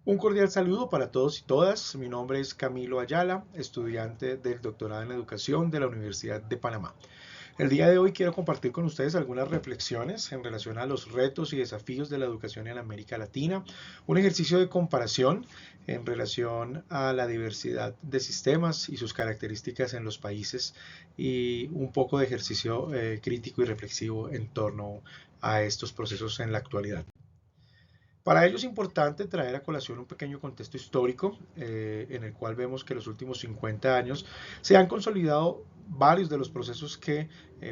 Un cordial saludo para todos y todas. Mi nombre es Camilo Ayala, estudiante del doctorado en educación de la Universidad de Panamá. El día de hoy quiero compartir con ustedes algunas reflexiones en relación a los retos y desafíos de la educación en América Latina, un ejercicio de comparación en relación a la diversidad de sistemas y sus características en los países y un poco de ejercicio crítico y reflexivo en torno a estos procesos en la actualidad. Para ello es importante traer a colación un pequeño contexto histórico en el cual vemos que en los últimos 50 años se han consolidado varios de los procesos que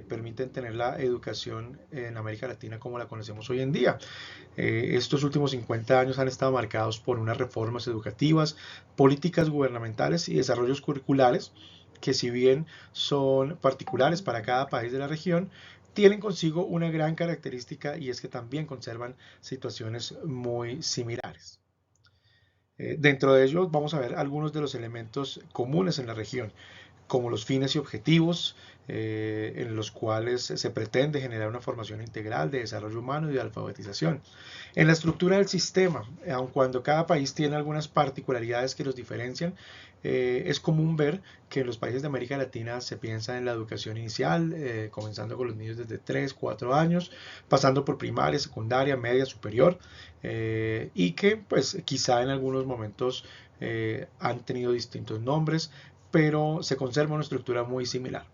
permiten tener la educación en América Latina como la conocemos hoy en día. Estos últimos 50 años han estado marcados por unas reformas educativas, políticas gubernamentales y desarrollos curriculares que si bien son particulares para cada país de la región, tienen consigo una gran característica y es que también conservan situaciones muy similares. Dentro de ellos vamos a ver algunos de los elementos comunes en la región, como los fines y objetivos en los cuales se pretende generar una formación integral de desarrollo humano y de alfabetización. En la estructura del sistema, aun cuando cada país tiene algunas particularidades que los diferencian, es común ver que en los países de América Latina se piensa en la educación inicial, comenzando con los niños desde 3, 4 años, pasando por primaria, secundaria, media, superior, y que pues quizá en algunos momentos han tenido distintos nombres, pero se conserva una estructura muy similar.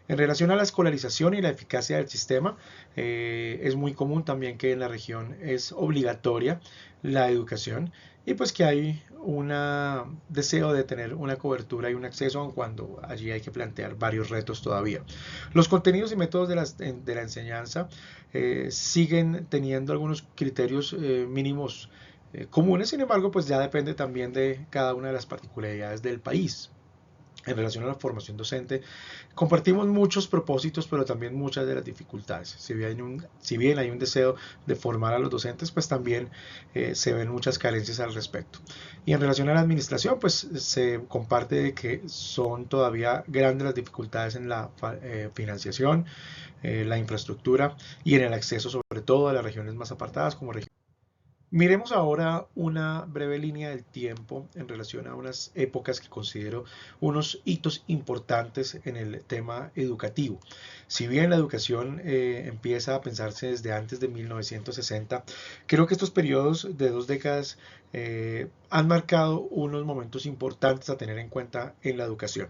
En relación a la escolarización y la eficacia del sistema, es muy común también que en la región es obligatoria la educación y pues que hay un deseo de tener una cobertura y un acceso, aun cuando allí hay que plantear varios retos todavía. Los contenidos y métodos de la enseñanza siguen teniendo algunos criterios mínimos comunes, sin embargo, pues ya depende también de cada una de las particularidades del país. En relación a la formación docente, compartimos muchos propósitos, pero también muchas de las dificultades. Si bien hay un deseo de formar a los docentes, pues también se ven muchas carencias al respecto. Y en relación a la administración, pues se comparte de que son todavía grandes las dificultades en la financiación, la infraestructura y en el acceso, sobre todo a las regiones más apartadas como regiones. Miremos ahora una breve línea del tiempo en relación a unas épocas que considero unos hitos importantes en el tema educativo. Si bien la educación empieza a pensarse desde antes de 1960, creo que estos periodos de 2 décadas han marcado unos momentos importantes a tener en cuenta en la educación.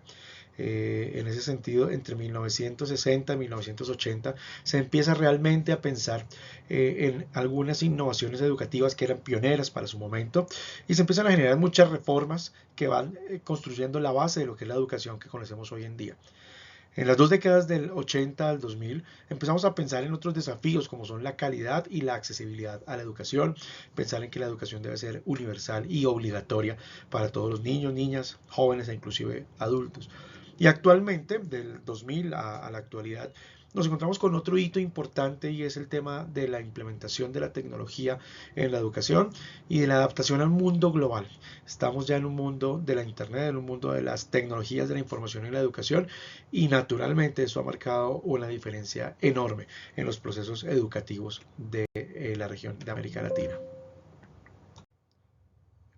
En ese sentido, entre 1960 y 1980 se empieza realmente a pensar en algunas innovaciones educativas que eran pioneras para su momento y se empiezan a generar muchas reformas que van construyendo la base de lo que es la educación que conocemos hoy en día. En las 2 décadas del 80 al 2000 empezamos a pensar en otros desafíos como son la calidad y la accesibilidad a la educación, pensar en que la educación debe ser universal y obligatoria para todos los niños, niñas, jóvenes e inclusive adultos. Y actualmente, del 2000 a la actualidad, nos encontramos con otro hito importante y es el tema de la implementación de la tecnología en la educación y de la adaptación al mundo global. Estamos ya en un mundo de la Internet, en un mundo de las tecnologías de la información y la educación y naturalmente eso ha marcado una diferencia enorme en los procesos educativos de la región de América Latina.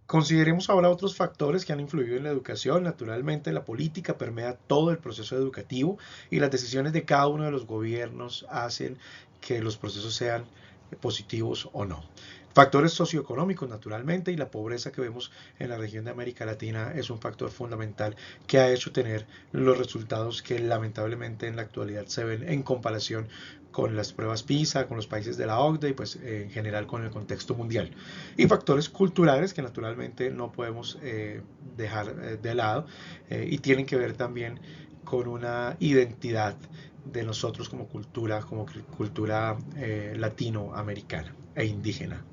Consideremos ahora otros factores que han influido en la educación. Naturalmente, la política permea todo el proceso educativo y las decisiones de cada uno de los gobiernos hacen que los procesos sean positivos o no. Factores socioeconómicos, naturalmente, y la pobreza que vemos en la región de América Latina es un factor fundamental que ha hecho tener los resultados que lamentablemente en la actualidad se ven en comparación con las pruebas PISA, con los países de la OCDE y pues en general con el contexto mundial. Y factores culturales que naturalmente no podemos dejar de lado y tienen que ver también con una identidad de nosotros como cultura latinoamericana e indígena.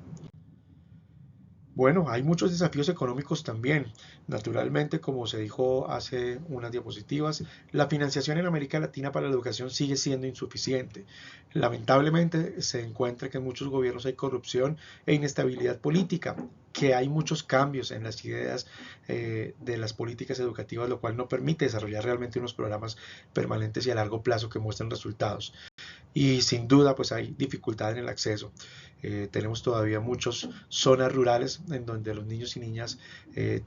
Bueno, hay muchos desafíos económicos también. Naturalmente, como se dijo hace unas diapositivas, la financiación en América Latina para la educación sigue siendo insuficiente. Lamentablemente, se encuentra que en muchos gobiernos hay corrupción e inestabilidad política, que hay muchos cambios en las ideas de las políticas educativas, lo cual no permite desarrollar realmente unos programas permanentes y a largo plazo que muestren resultados. y sin duda pues hay dificultad en el acceso. Tenemos todavía muchas zonas rurales en donde los niños y niñas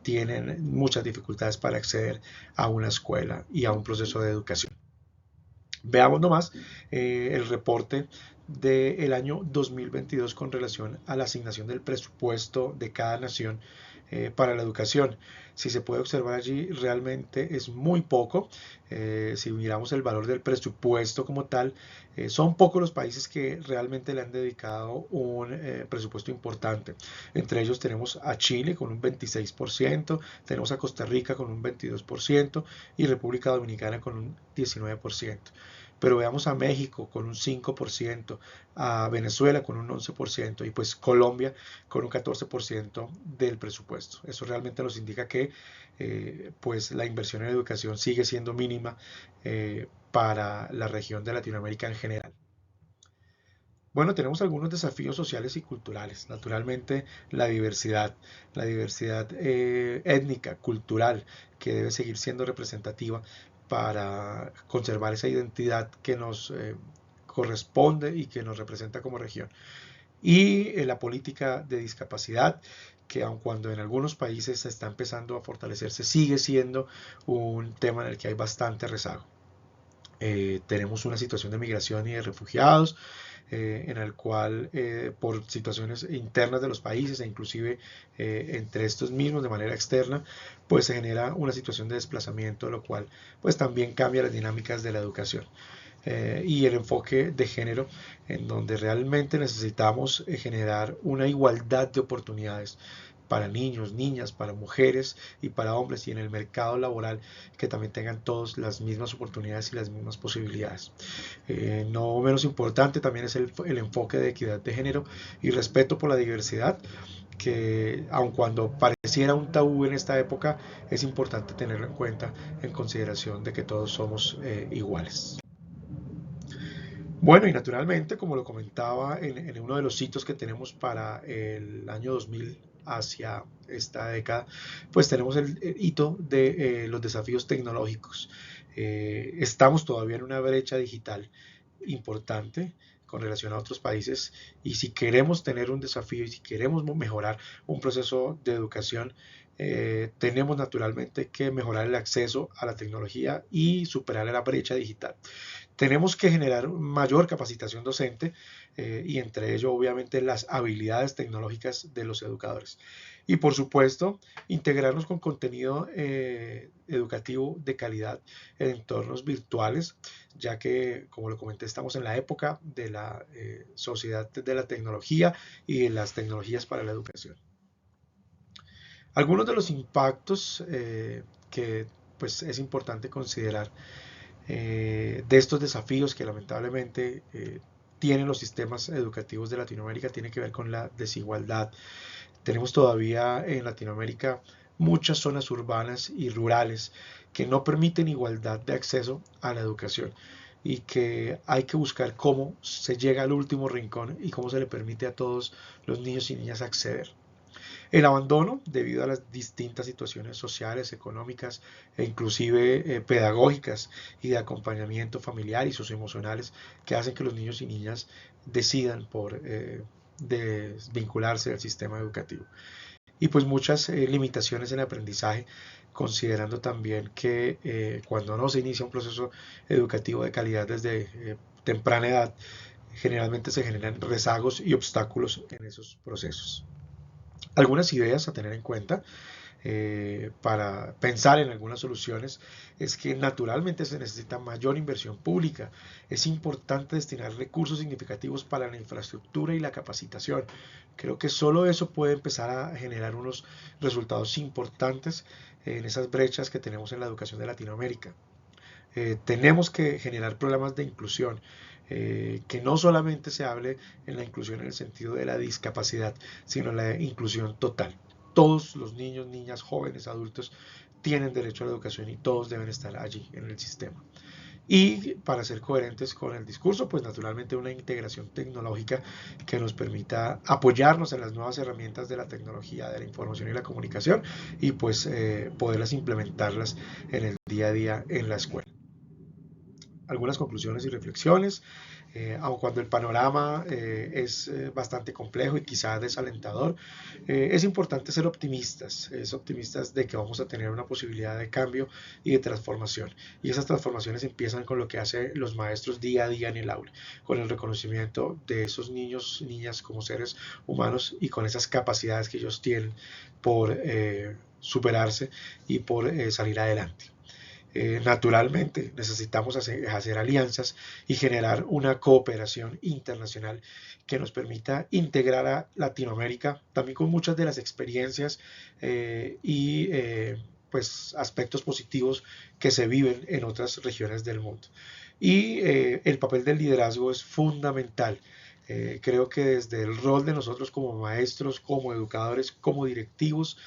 tienen muchas dificultades para acceder a una escuela y a un proceso de educación. Veamos nomás el reporte del año 2022 con relación a la asignación del presupuesto de cada nación para la educación. Si se puede observar allí, realmente es muy poco. Si miramos el valor del presupuesto como tal, son pocos los países que realmente le han dedicado un presupuesto importante. Entre ellos tenemos a Chile con un 26%, tenemos a Costa Rica con un 22% y República Dominicana con un 19%. Pero veamos a México con un 5%, a Venezuela con un 11% y pues Colombia con un 14% del presupuesto. Eso realmente nos indica que pues la inversión en educación sigue siendo mínima para la región de Latinoamérica en general. Bueno, tenemos algunos desafíos sociales y culturales. Naturalmente, la diversidad étnica, cultural, que debe seguir siendo representativa para conservar esa identidad que nos corresponde y que nos representa como región. Y la política de discapacidad, que aun cuando en algunos países está empezando a fortalecerse, sigue siendo un tema en el que hay bastante rezago. Tenemos una situación de migración y de refugiados en el cual por situaciones internas de los países e inclusive entre estos mismos de manera externa, pues se genera una situación de desplazamiento, lo cual pues también cambia las dinámicas de la educación. Y el enfoque de género, en donde realmente necesitamos generar una igualdad de oportunidades para niños, niñas, para mujeres y para hombres y en el mercado laboral que también tengan todos las mismas oportunidades y las mismas posibilidades. No menos importante también es el enfoque de equidad de género y respeto por la diversidad, que aun cuando pareciera un tabú en esta época, es importante tenerlo en cuenta en consideración de que todos somos iguales. Bueno, y naturalmente, como lo comentaba en uno de los sitios que tenemos para el año 2000 hacia esta década, pues tenemos el hito de los desafíos tecnológicos. Estamos todavía en una brecha digital importante con relación a otros países y si queremos tener un desafío y si queremos mejorar un proceso de educación, tenemos naturalmente que mejorar el acceso a la tecnología y superar la brecha digital. Tenemos que generar mayor capacitación docente y entre ello obviamente las habilidades tecnológicas de los educadores. Y por supuesto, integrarnos con contenido educativo de calidad en entornos virtuales, ya que, como lo comenté, estamos en la época de la sociedad de la tecnología y de las tecnologías para la educación. Algunos de los impactos que pues, es importante considerar de estos desafíos que lamentablemente tienen los sistemas educativos de Latinoamérica tiene que ver con la desigualdad. Tenemos todavía en Latinoamérica muchas zonas urbanas y rurales que no permiten igualdad de acceso a la educación y que hay que buscar cómo se llega al último rincón y cómo se le permite a todos los niños y niñas acceder. El abandono, debido a las distintas situaciones sociales, económicas e inclusive pedagógicas y de acompañamiento familiar y socioemocionales que hacen que los niños y niñas decidan por desvincularse del sistema educativo. Y pues muchas limitaciones en el aprendizaje, considerando también que cuando no se inicia un proceso educativo de calidad desde temprana edad, generalmente se generan rezagos y obstáculos en esos procesos. Algunas ideas a tener en cuenta para pensar en algunas soluciones es que naturalmente se necesita mayor inversión pública. Es importante destinar recursos significativos para la infraestructura y la capacitación. Creo que solo eso puede empezar a generar unos resultados importantes en esas brechas que tenemos en la educación de Latinoamérica. Tenemos que generar programas de inclusión, que no solamente se hable en la inclusión en el sentido de la discapacidad, sino la inclusión total. Todos los niños, niñas, jóvenes, adultos tienen derecho a la educación y todos deben estar allí en el sistema. Y para ser coherentes con el discurso, pues naturalmente una integración tecnológica que nos permita apoyarnos en las nuevas herramientas de la tecnología, de la información y la comunicación y pues poderlas implementarlas en el día a día en la escuela. Algunas conclusiones y reflexiones. Aun cuando el panorama es bastante complejo y quizás desalentador, es importante ser optimistas de que vamos a tener una posibilidad de cambio y de transformación. Y esas transformaciones empiezan con lo que hacen los maestros día a día en el aula, con el reconocimiento de esos niños, niñas como seres humanos y con esas capacidades que ellos tienen por superarse y por salir adelante. Naturalmente necesitamos hacer alianzas y generar una cooperación internacional que nos permita integrar a Latinoamérica, también con muchas de las experiencias y pues aspectos positivos que se viven en otras regiones del mundo. Y el papel del liderazgo es fundamental. Creo que desde el rol de nosotros como maestros, como educadores, como directivos,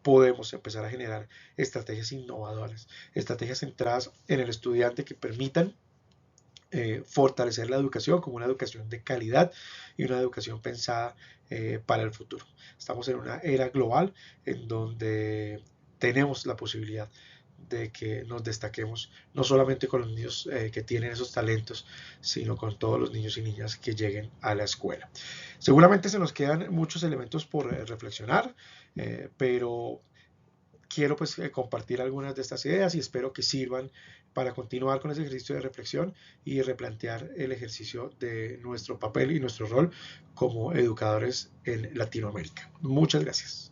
podemos empezar a generar estrategias innovadoras, estrategias centradas en el estudiante que permitan fortalecer la educación como una educación de calidad y una educación pensada para el futuro. Estamos en una era global en donde tenemos la posibilidad de que nos destaquemos no solamente con los niños que tienen esos talentos, sino con todos los niños y niñas que lleguen a la escuela. Seguramente se nos quedan muchos elementos por reflexionar, pero quiero pues compartir algunas de estas ideas y espero que sirvan para continuar con ese ejercicio de reflexión y replantear el ejercicio de nuestro papel y nuestro rol como educadores en Latinoamérica. Muchas gracias.